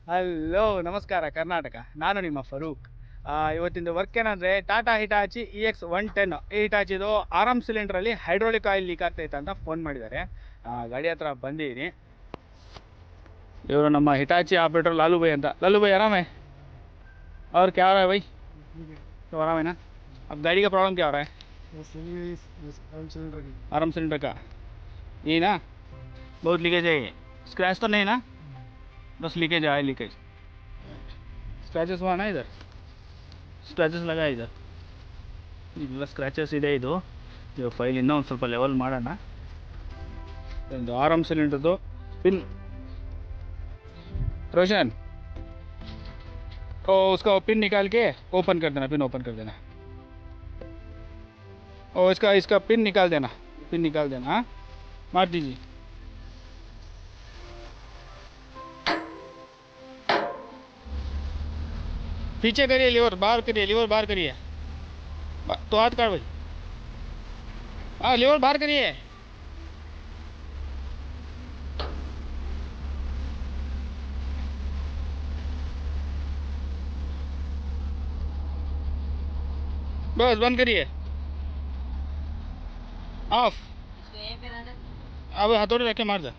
Hello ನಮಸ್ಕಾರ ಕರ್ನಾಟಕ. ನಾನು ನಿಮ್ಮ ಫರೂಕ್. ಇವತ್ತಿಂದು ವರ್ಕ್ ಏನಂದರೆ ಟಾಟಾ ಹಿಟಾಚಿ EX110. ಈ ಹಿಟಾಚಿದು ಆರಾಮ್ ಸಿಲಿಂಡ್ರಲ್ಲಿ ಹೈಡ್ರೋಲಿಕ್ ಆಯಿಲ್ ಲೀಕ್ ಆಗ್ತೈತೆ ಅಂತ ಫೋನ್ ಮಾಡಿದ್ದಾರೆ. ಗಾಡಿ ಹತ್ರ ಬಂದಿದ್ದೀನಿ. ಇವರು ನಮ್ಮ ಹಿಟಾಚಿ ಆಪರೇಟರ್ ಲಾಲು ಭಾई ಅಂತ. ಲಾಲು ಭಾई आराम है? और क्या हो रहा है भाई? तो आराम है ना? अब गाड़ी का प्रॉब्लम क्या हो रहा है? आराम सिलेंडर का ये ना बहुत लीकेज है. स्क्रैच तो नहीं ना? बस लीकेज है, लीकेज. ಸ್ಕ್ರ್ಯಾಚಸ್ ಹುआ ना इधर? ಸ್ಕ್ರ್ಯಾಚಸ್ ಲगा इधर. ಇಲ್ಲ ಸ್ಕ್ರ್ಯಾಚಸ್ ಇದೆ. ಇದು ಫೈಲ್ ಇನ್ನೂ ಒಂದು ಸ್ವಲ್ಪ ಲೆವೆಲ್ ಮಾಡೋಣ. ಒಂದು ಆರಾಮ್ ಸಿಲಿಂಡರ್ದು पिन. रोशन ओ उसका पिन निकाल के ओपन कर देना. पिन ओपन कर देना. और इसका इसका पिन निकाल देना. पिन निकाल देना. हाँ मार दीजिए. पीछे करिए, लीवर बाहर करिए, लीवर बाहर करिए. तो हाथ काट भाई. हाँ लीवर बाहर करिए. बस बंद करिए. ऑफ. अब हथौड़ी रख के मार दे.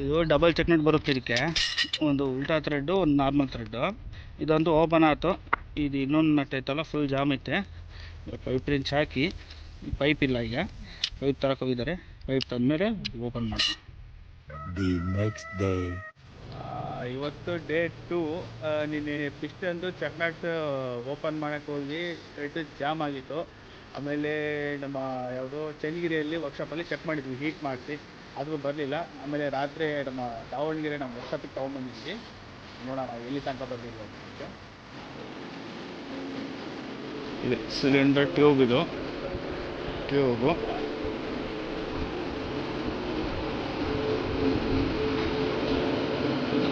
ಇದು ಡಬಲ್ ಚೆಕ್ ನಟ್ ಬರುತ್ತೆ. ಇದಕ್ಕೆ ಒಂದು ಉಲ್ಟಾ ಥ್ರೆಡ್ಡು, ಒಂದು ನಾರ್ಮಲ್ ಥ್ರೆಡ್ಡು. ಇದೊಂದು ಓಪನ್ ಆಯ್ತು. ಇದು ಇನ್ನೊಂದು ನಟ್ ಐತಲ್ಲ ಫುಲ್ ಜಾಮ್ ಐತೆ. ಪೈಪ್ ರಿಂಚ್ ಹಾಕಿ, ಪೈಪ್ ಇಲ್ಲ ಈಗ, ಪೈಪ್ ತರಕ್ಕೆ ಹೋಗಿದ್ದಾರೆ. ಪೈಪ್ ತಂದಮೇಲೆ ಓಪನ್ ಮಾಡಿ. The next day. ಇವತ್ತು ಡೇ 2. ನಿನ್ನೆ ಪಿಸ್ಟನ್ದು ಚೆಕ್ ನಟ್ ಓಪನ್ ಮಾಡೋಕ್ಕೆ ಹೋಗಿ ಥ್ರೆಡ್ ಜಾಮ್ ಆಗಿತ್ತು. ಆಮೇಲೆ ನಮ್ಮ ಯಾವುದೋ ಚನ್ನಗಿರಿಯಲ್ಲಿ ವರ್ಕ್ಶಾಪಲ್ಲಿ ಚೆಕ್ ಮಾಡಿದ್ವಿ ಹೀಟ್ ಮಾಡಿಸಿ, ಆದರೂ ಬರಲಿಲ್ಲ. ಆಮೇಲೆ ರಾತ್ರಿ ನಮ್ಮ ದಾವಣಗೆರೆ ನಮ್ಮ ವರ್ಕ್ಶಾಪಿಗೆ ತೊಗೊಂಬಂದಿದ್ವಿ. ನೋಡೋಣ ಎಲ್ಲಿ ತನಕ ಬರಲಿಲ್ಲ. ಇದೆ ಸಿಲಿಂಡರ್ ಟ್ಯೂಬ್. ಇದು ಟ್ಯೂಬು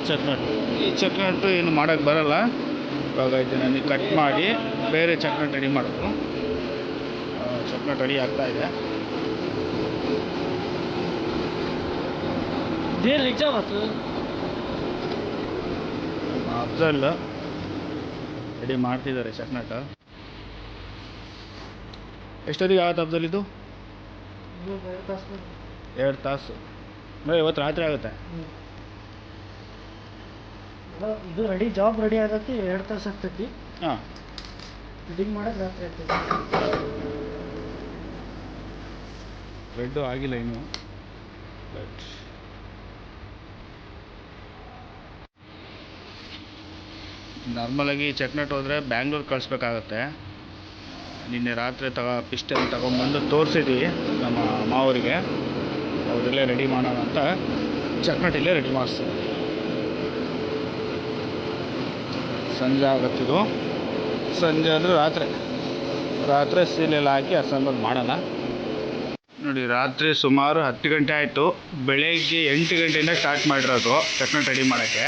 ಚೆಕ್ ನಟ್. ಈ ಚೆಕ್ ನಟ್ಟು ಏನು ಮಾಡೋಕ್ಕೆ ಬರೋಲ್ಲ. ಇವಾಗ ಇದು ನನಗೆ ಕಟ್ ಮಾಡಿ ಬೇರೆ ಚೆಕ್ ನಟ್ ರೆಡಿ ಮಾಡೋದು. ಚೆಕ್ ನಟ್ ರೆಡಿ ಆಗ್ತಾಯಿದೆ. ಅಫ್ಜಲ್ ರೆಡಿ ಮಾಡ್ತಿದ್ದಾರೆ ಚೆಕ್ ನಟ್. ಎಷ್ಟೊತ್ತಿಗೆ ಆಗುತ್ತೆ ಅಫ್ಜಲ್ ಇದು? 2 ತಾಸು. ಅಂದರೆ ಇವತ್ತು ರಾತ್ರಿ ಆಗುತ್ತೆ. ಇದು ರೆಡಿ, ಜಾಬ್ ರೆಡಿ ಆಗತ್ತೆ 2 ತಾಸು ಆಗ್ತೈತಿ. ಹಾಂ, ಫಿಟ್ಟಿಂಗ್ ಮಾಡೋಕೆ ರಾತ್ರಿ ಆಗ್ತೈತಿ. ರೆಡ್ಡು ಆಗಿಲ್ಲ ಇನ್ನೂ. ಬಟ್ ನಾರ್ಮಲಾಗಿ ಚೆಕ್ನಟ್ ಹೋದರೆ ಬ್ಯಾಂಗ್ಳೂರು ಕಳಿಸ್ಬೇಕಾಗತ್ತೆ. ನಿನ್ನೆ ರಾತ್ರಿ ಪಿಸ್ಟನ್ ತಗೊಂಬಂದು ತೋರಿಸಿದ್ವಿ ನಮ್ಮ ಮಾವರಿಗೆ. ಅವರಲ್ಲೇ ರೆಡಿ ಮಾಡೋಣ ಅಂತ ಚೆಕ್ನಟ್ ಇಲ್ಲೇ ರೆಡಿ ಮಾಡಿಸ್ತೀವಿ. ಸಂಜೆ ಆಗುತ್ತಿದ್ದು, ಸಂಜೆ ಅಂದರೆ ರಾತ್ರಿ ಸೀಲೆಲ್ಲ ಹಾಕಿ ಅಸೆಂಬಲ್ ಮಾಡೋಣ. ನೋಡಿ, ರಾತ್ರಿ ಸುಮಾರು 10 ಗಂಟೆ ಆಯಿತು. ಬೆಳಗ್ಗೆ 8 ಗಂಟೆಯಿಂದ ಸ್ಟಾರ್ಟ್ ಮಾಡಿರೋದು ಚಕ್ನಟ್ ರೆಡಿ ಮಾಡೋಕ್ಕೆ.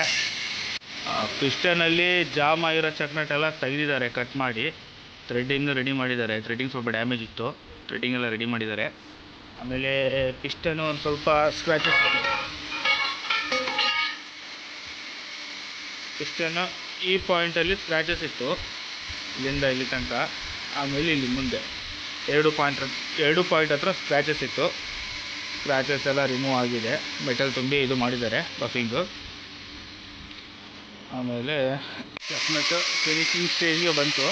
ಪಿಸ್ಟನಲ್ಲಿ ಜಾಮ್ ಆಗಿರೋ ಚಕ್ನಟ್ ಎಲ್ಲ ತೆಗೆದಿದ್ದಾರೆ, ಕಟ್ ಮಾಡಿ ಥ್ರೆಡ್ಡಿಂಗ್ ರೆಡಿ ಮಾಡಿದ್ದಾರೆ. ಥ್ರೆಡ್ಡಿಂಗ್ ಸ್ವಲ್ಪ ಡ್ಯಾಮೇಜ್ ಇತ್ತು, ಥ್ರೆಡ್ಡಿಂಗ್ ಎಲ್ಲ ರೆಡಿ ಮಾಡಿದ್ದಾರೆ. ಆಮೇಲೆ ಪಿಸ್ಟನು ಒಂದು ಸ್ವಲ್ಪ ಸ್ಕ್ರ್ಯಾಚಸ್, ಪಿಸ್ಟನ್ನು ಈ ಪಾಯಿಂಟಲ್ಲಿ ಸ್ಕ್ರ್ಯಾಚಸ್ ಇತ್ತು, ಇಲ್ಲಿಂದ ಇಲ್ಲಿ ತನಕ. ಆಮೇಲೆ ಇಲ್ಲಿ ಮುಂದೆ 2 ಪಾಯಿಂಟ್ ಹತ್ರ ಸ್ಕ್ರ್ಯಾಚಸ್ ಇತ್ತು. ಸ್ಕ್ರ್ಯಾಚಸ್ ಎಲ್ಲ ರಿಮೂವ್ ಆಗಿದೆ, ಮೆಟಲ್ ತುಂಬಿ ಇದು ಮಾಡಿದ್ದಾರೆ ಬಫಿಂಗು. ಆಮೇಲೆ ಚಕ್ನಟ್ಟು ಫಿನಿಶಿಂಗ್ ಸ್ಟೇಜ್ಗೆ ಬಂತು.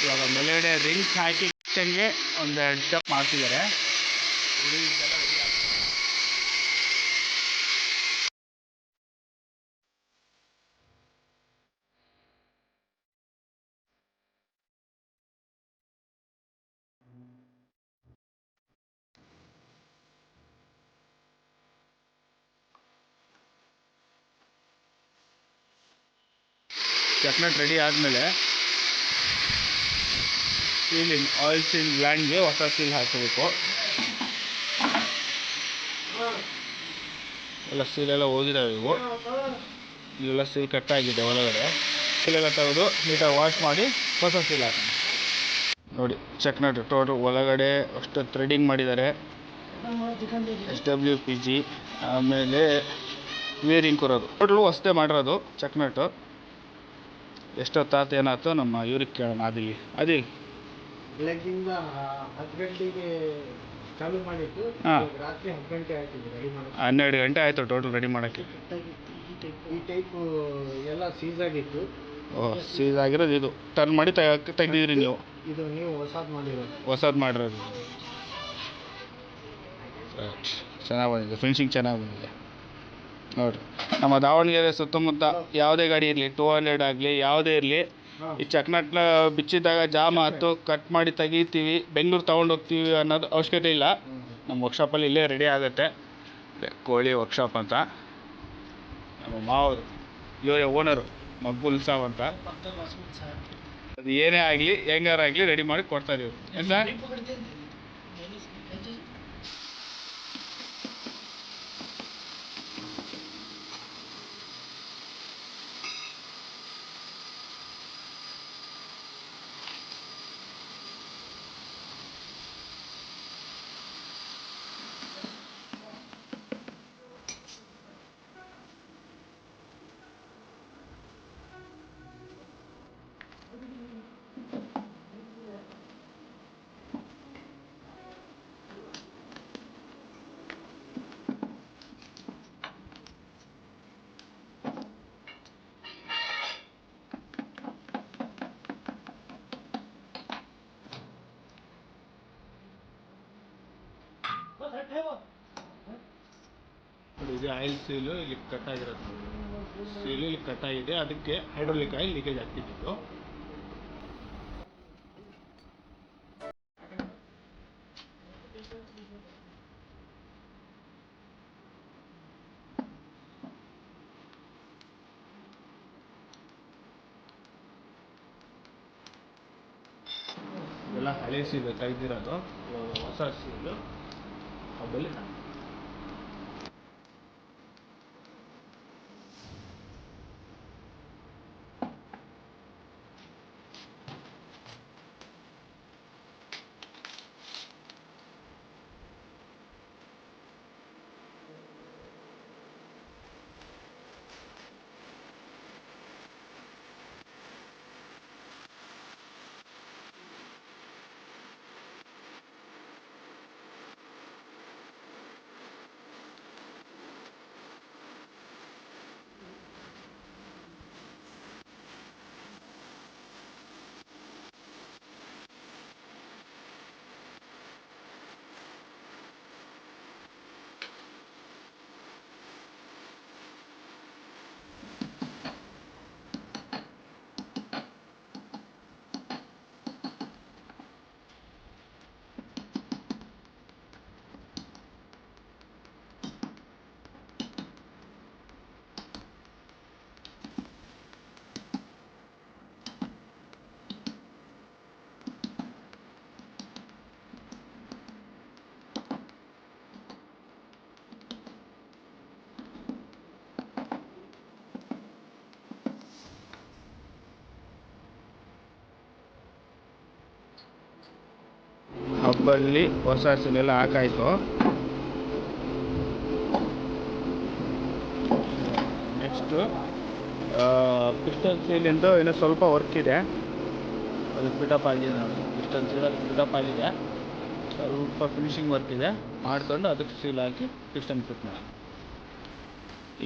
ಇವಾಗ ಮೇಲ್ಗಡೆ ರಿಂಗ್ಸ್ ಹಾಕಿ ಕಿಚನ್ಗೆ ಒಂದು 2 ಸ್ಟೆಪ್ ಮಾಡ್ತಿದ್ದಾರೆ. ಚಕ್ನಟ್ ರೆಡಿ ಆದಮೇಲೆ ಸೀಲಿಂಗ್, ಆಯಿಲ್ ಸೀಲ್ ಗ್ಲ್ಯಾಂಡ್ಗೆ ಹೊಸ ಸೀಲ್ ಹಾಕಬೇಕು. ಎಲ್ಲ ಸೀಲೆಲ್ಲ ಹೋಗಿದ್ದಾವೆ ಇವು. ಇವೆಲ್ಲ ಸೀಲ್ ಕಟ್ಟಾಗಿದೆ ಒಳಗಡೆ. ಸೀಲೆಲ್ಲ ತೆಗೆದು ನೀಟಾಗಿ ವಾಶ್ ಮಾಡಿ ಹೊಸ ಸೀಲ್ ಹಾಕೋಣ. ನೋಡಿ, ಚಕ್ನಟ್ ಟೋಟಲ್ ಒಳಗಡೆ ಅಷ್ಟು ಥ್ರೆಡಿಂಗ್ ಮಾಡಿದ್ದಾರೆ, SWPG. ಆಮೇಲೆ ವೇರಿಂಗ್ ಕೊರೋದು ಟೋಟಲು ಹೊಸದೇ ಮಾಡಿರೋದು ಚಕ್ನಟ್ಟು. ಎಷ್ಟೊತ್ತಾತು ಏನಾಯ್ತು ನಮ್ಮ ಇವ್ರಿಗೆ ಕೇಳೋಣ. ಅದಿ ಬೆಳಗ್ಗಿಂದ 10 ಗಂಟೆಗೆ ಚಾಲು ಮಾಡಿದ್ದು, ರಾತ್ರಿ 10 ಗಂಟೆ ಆಯ್ತು ರೆಡಿ ಮಾಡೋದು. 12 ಗಂಟೆ ಆಯಿತು ಟೋಟಲ್ ರೆಡಿ ಮಾಡೋಕ್ಕೆ. ಈ ಟೈಪು ಎಲ್ಲ ಸೀಸ್ ಆಗಿತ್ತು. ಸೀಸ್ ಆಗಿರೋದು ಇದು ಟರ್ನ್ ಮಾಡಿ ತೆಗ್ದಿದ್ರಿ ನೀವು. ಇದು ನೀವು ಹೊಸದು ಮಾಡಿರೋದು. ಚೆನ್ನಾಗಿ ಬಂದಿದೆ, ಫಿನಿಶಿಂಗ್ ಚೆನ್ನಾಗಿ ಬಂದಿದೆ. ನೋಡಿರಿ, ನಮ್ಮ ದಾವಣಗೆರೆ ಸುತ್ತಮುತ್ತ ಯಾವುದೇ ಗಾಡಿ ಇರಲಿ, 200 ಆಗಲಿ ಯಾವುದೇ ಇರಲಿ, ಈ ಚಕ್ನಟ್ನ ಬಿಚ್ಚಿದಾಗ ಜಾಮ್ ಆಯ್ತು ಕಟ್ ಮಾಡಿ ತೆಗಿತೀವಿ, ಬೆಂಗಳೂರು ತೊಗೊಂಡೋಗ್ತೀವಿ ಅನ್ನೋದು ಅವಶ್ಯಕತೆ ಇಲ್ಲ. ನಮ್ಮ ವರ್ಕ್ಶಾಪಲ್ಲಿ ಇಲ್ಲೇ ರೆಡಿ ಆಗುತ್ತೆ. ಕೋಳಿ ವರ್ಕ್ಶಾಪ್ ಅಂತ, ನಮ್ಮ ಮಾವರು ಇವರೇ ಓನರು, ಮಕ್ಬುಲ್ ಸಾಬ್ ಅಂತ. ಅದು ಏನೇ ಆಗಲಿ ಹೆಂಗಾರಾಗಲಿ ರೆಡಿ ಮಾಡಿ ಕೊಡ್ತಾಯಿದ್ದೀವಿ. ಎಂತ ಇದು ಆಯಿಲ್ ಸೀಲು ಇಲ್ಲಿ ಕಟ್ಟಾಗಿರೋದು. ಸೀಲು ಇಲ್ಲಿ ಕಟ್ಟಾಗಿದೆ, ಅದಕ್ಕೆ ಹೈಡ್ರೋಲಿಕ್ ಆಯಿಲ್ ಲೀಕೇಜ್ ಆಗ್ತಿತ್ತು. ಇವೆಲ್ಲ ಹಳೆ ಸೀಲು ತೆಗೆದಿರೋದು, ಹೊಸ ಸೀಲು ಆಮೇಲೆ ಬಲ್ಲಿ ಹೊಸ ಸೀಲೆಲ್ಲ ಹಾಕಾಯಿತು. ನೆಕ್ಸ್ಟು ಪಿಸ್ಟನ್ ಸೀಲಿಂದು ಇನ್ನೂ ಸ್ವಲ್ಪ ವರ್ಕ್ ಇದೆ, ಅದಕ್ಕೆ ಬಿಟಪ್ ಆಗಿದೆ ನೋಡಿ. ಪಿಸ್ಟನ್ ಸೀಲ್ ಬಿಟಪ್ ಆಗಿದೆ, ಸ್ವಲ್ಪ ಫಿನಿಶಿಂಗ್ ವರ್ಕ್ ಇದೆ, ಮಾಡ್ಕೊಂಡು ಅದಕ್ಕೆ ಸೀಲ್ ಹಾಕಿ ಪಿಸ್ಟನ್ ಫಿಟ್ ಮಾಡಿ.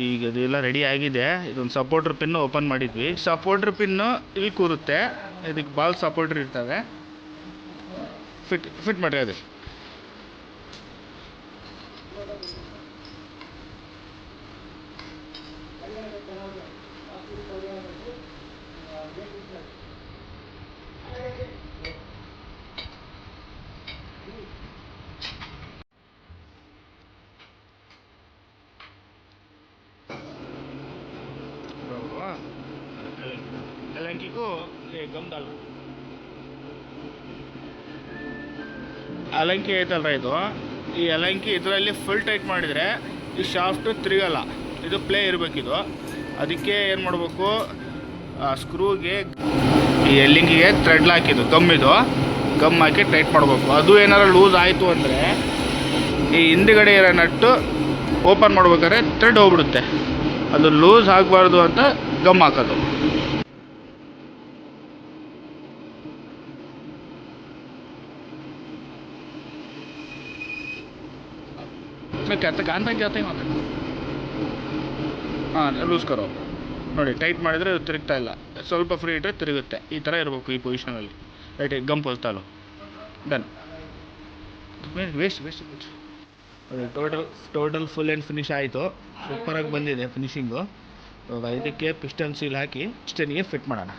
ಈಗ ಇದೆಲ್ಲ ರೆಡಿ ಆಗಿದೆ. ಇದೊಂದು ಸಪೋರ್ಟ್ರ್ ಪಿನ್ನು ಓಪನ್ ಮಾಡಿದ್ವಿ. ಸಪೋರ್ಟ್ರ್ ಪಿನ್ನು ಇಲ್ಲಿ ಕೂರುತ್ತೆ, ಇದಕ್ಕೆ ಬಾಲ್ ಸಪೋರ್ಟ್ರ್ ಇರ್ತವೆ. ಫಿಟ್ ಮಾಡಿ ಅದು. एलंकी गम डाल ಅಲಂಕಿ ಐತಲ್ರ ಇದು, ಈ ಅಲಂಕಿ ಇದರಲ್ಲಿ ಫುಲ್ ಟೈಟ್ ಮಾಡಿದರೆ ಈ ಶಾಫ್ಟ್ ತಿರುಗಲ್ಲ, ಇದು ಪ್ಲೇ ಇರಬೇಕಿದು. ಅದಕ್ಕೆ ಏನು ಮಾಡಬೇಕು, ಸ್ಕ್ರೂಗೆ ಈ ಎಲ್ಲಿಂಗಿಗೆ ಥ್ರೆಡ್ ಹಾಕಿದ್ದು ಗಮ್ ಹಾಕಿ ಟೈಟ್ ಮಾಡಬೇಕು. ಅದು ಏನಾರು ಲೂಸ್ ಆಯಿತು ಅಂದರೆ ಈ ಹಿಂದುಗಡೆ ಇರೋ ನಟ್ಟು ಓಪನ್ ಮಾಡ್ಬೇಕಾದ್ರೆ ಥ್ರೆಡ್ ಹೋಗ್ಬಿಡುತ್ತೆ. ಅದು ಲೂಸ್ ಆಗಬಾರ್ದು ಅಂತ ಗಮ್ ಹಾಕೋದು. कहते कान तक जाते हैं वहाँ तक. ಹಾಂ ಲೂಸ್ ಕರೋ ನೋಡಿ, ಟೈಟ್ ಮಾಡಿದರೆ ಅದು ತಿರುಗ್ತಾ ಇಲ್ಲ, ಸ್ವಲ್ಪ ಫ್ರೀ ಇಟ್ಟರೆ ತಿರುಗುತ್ತೆ. ಈ ಥರ ಇರಬೇಕು ಈ ಪೊಸಿಷನಲ್ಲಿ. ರೈಟ್ ಗಮ್ ಪೋಸ್ತಾಲು ಡನ್. ವೇಸ್ಟ್ ನೋಡಿ, ಟೋಟಲ್ ಫುಲ್ ಆ್ಯಂಡ್ ಫಿನಿಶ್ ಆಯಿತು. ಸೂಪರಾಗಿ ಬಂದಿದೆ ಫಿನಿಶಿಂಗು. ಇವಾಗ ಇದಕ್ಕೆ ಪಿಸ್ಟನ್ ಸೀಲ್ ಹಾಕಿ ಪಿಸ್ಟನ್ಗೆ ಫಿಟ್ ಮಾಡೋಣ.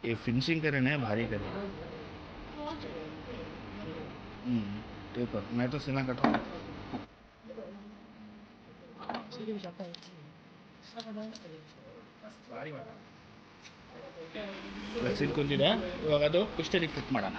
ये फिनिशिंग करे ना भारी करे। देखो मैं तो सीना कटा ವ್ಯಾಕ್ಸಿನ್ ಕೊಂದಿದೆ. ಇವಾಗ ಅದು ಪಿಸ್ಟನಿಗೆ ಫಿಟ್ ಮಾಡೋಣ.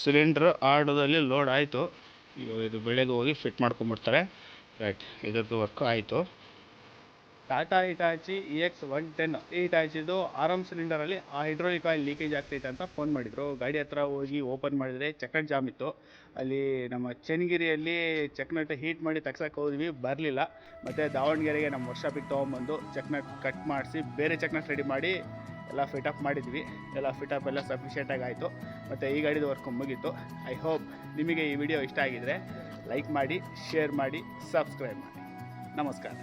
ಸಿಲಿಂಡ್ರ್ ಆರ್ಡದಲ್ಲಿ ಲೋಡ್ ಆಯಿತು. ಇದು ಬೆಳಗ್ಗೆ ಹೋಗಿ ಫಿಟ್ ಮಾಡ್ಕೊಂಬಿಡ್ತಾರೆ. ರೈಟ್, ಇದರದ್ದು ವರ್ಕು ಆಯಿತು. ಟಾಟಾ ಹಿಟಾಚಿ EX110 ಈ ಹಿಟಾಚಿದು ಆರಾಮ್ ಸಿಲಿಂಡರಲ್ಲಿ ಹೈಡ್ರೋಲಿಕ್ ಆಯಿಲ್ ಲೀಕೇಜ್ ಆಗ್ತೈತೆ ಅಂತ ಫೋನ್ ಮಾಡಿದರು. ಗಾಡಿ ಹತ್ರ ಹೋಗಿ ಓಪನ್ ಮಾಡಿದರೆ ಚಕ್ನಟ್ ಜಾಮ್ ಇತ್ತು. ಅಲ್ಲಿ ನಮ್ಮ ಚನ್ನಗಿರಿಯಲ್ಲಿ ಚಕ್ನಟ್ ಹೀಟ್ ಮಾಡಿ ತಗ್ಸಕ್ಕೆ ಹೋದ್ವಿ, ಬರಲಿಲ್ಲ. ಮತ್ತು ದಾವಣಗೆರೆಗೆ ನಮ್ಮ ವರ್ಷಾಪಿಗೆ ತೊಗೊಂಬಂದು ಚಕ್ನಟ್ ಕಟ್ ಮಾಡಿಸಿ ಬೇರೆ ಚಕ್ನಟ್ ರೆಡಿ ಮಾಡಿ ಎಲ್ಲ ಫಿಟಪ್ ಮಾಡಿದ್ವಿ. ಎಲ್ಲ ಫಿಟಪ್ ಎಲ್ಲ ಸಫಿಷಿಯೆಂಟಾಗಿ ಆಯಿತು. ಮತ್ತು ಈ ಗಾಡಿದು ವರ್ಕ್ ಮುಗೀತು. ಐ ಹೋಪ್ ನಿಮಗೆ ಈ ವಿಡಿಯೋ ಇಷ್ಟ ಆಗಿದರೆ ಲೈಕ್ ಮಾಡಿ, ಶೇರ್ ಮಾಡಿ, ಸಬ್ಸ್ಕ್ರೈಬ್ ಮಾಡಿ. ನಮಸ್ಕಾರ.